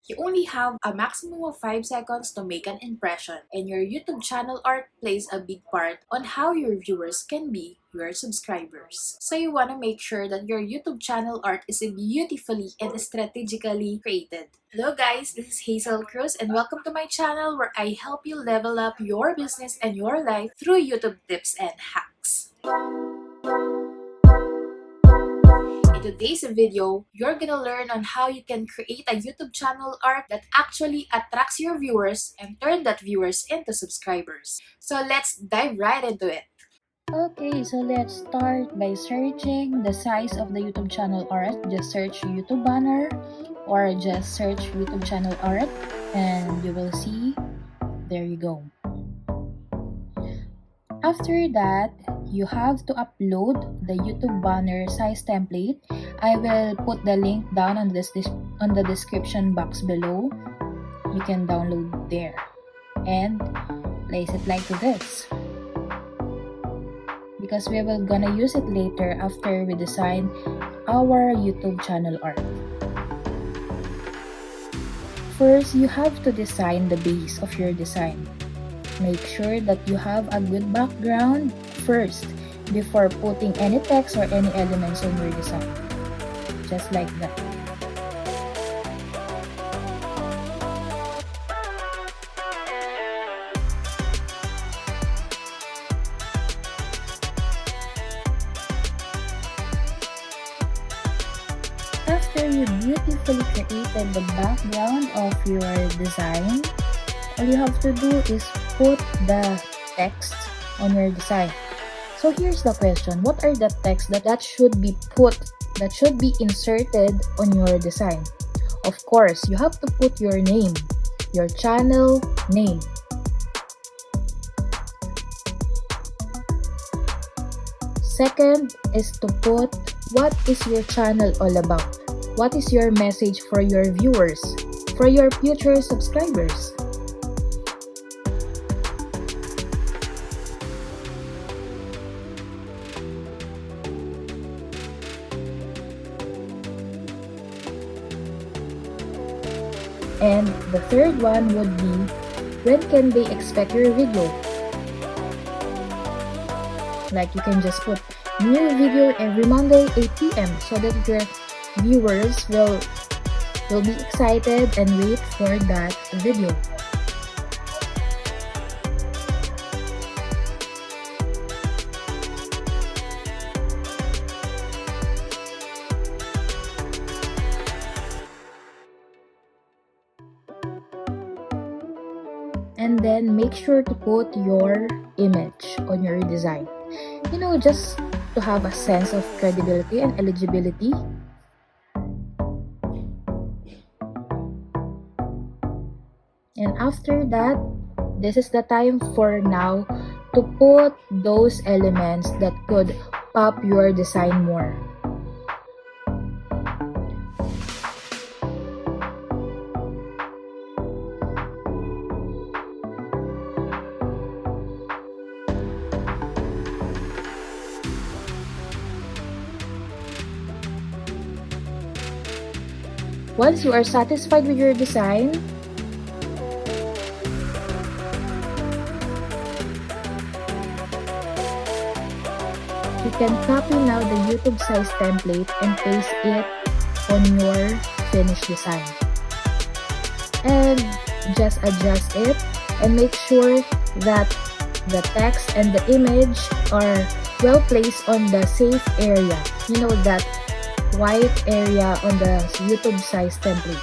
You only have a maximum of 5 seconds to make an impression, and your YouTube channel art plays a big part on how your viewers can be your subscribers. So you want to make sure that your YouTube channel art is beautifully and strategically created. Hello guys, this is Hacel Cruz and welcome to my channel where I help you level up your business and your life through YouTube tips and hacks. In today's video, you're gonna learn on how you can create a YouTube channel art that actually attracts your viewers and turn that viewers into subscribers. So let's dive right into it. Okay, so let's start by searching the size of the YouTube channel art. Just search YouTube banner or just search YouTube channel art and you will see, there you go. After that, you have to upload the YouTube banner size template. I will put the link down on the description box below. You can download there and place it like this, because we will gonna use it later after we design our YouTube channel art. First, you have to design the base of your design. Make sure that you have a good background first before putting any text or any elements on your design. Just like that. After you beautifully created the background of your design, all you have to do is put the text on your design. So here's the question: what are the texts that should be inserted on your design? Of course, you have to put your name, your channel name. Second is to put what is your channel all about. What is your message for your viewers, for your future subscribers? And the third one would be, when can they expect your video? Like you can just put new video every Monday 8 p.m. so that your viewers will be excited and wait for that video. And then make sure to put your image on your design. You know, just to have a sense of credibility and eligibility. And after that, this is the time for now to put those elements that could pop your design more. Once you are satisfied with your design, you can copy now the YouTube size template and paste it on your finished design. And just adjust it and make sure that the text and the image are well placed on the safe area. You know, that white area on the YouTube size template.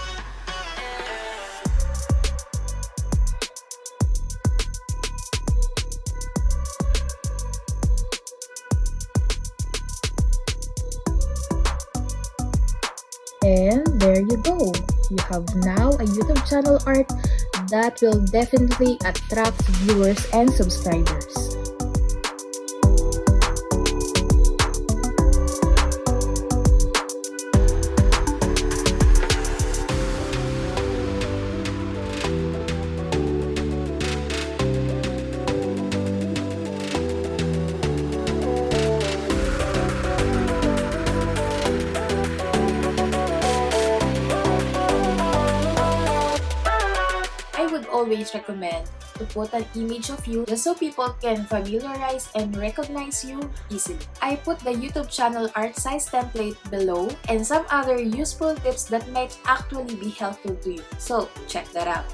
And there you go. You have now a YouTube channel art that will definitely attract viewers and subscribers. always recommend to put an image of you just so people can familiarize and recognize you easily. I put the YouTube channel art size template below and some other useful tips that might actually be helpful to you. So check that out.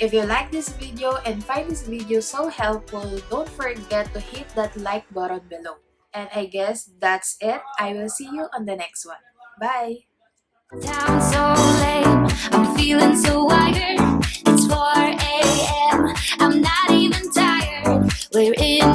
If you like this video and find this video so helpful, don't forget to hit that like button below. And I guess that's it. I will see you on the next one. Bye! Down so lame, I'm feeling so wired. It's 4 a.m. I'm not even tired. We're in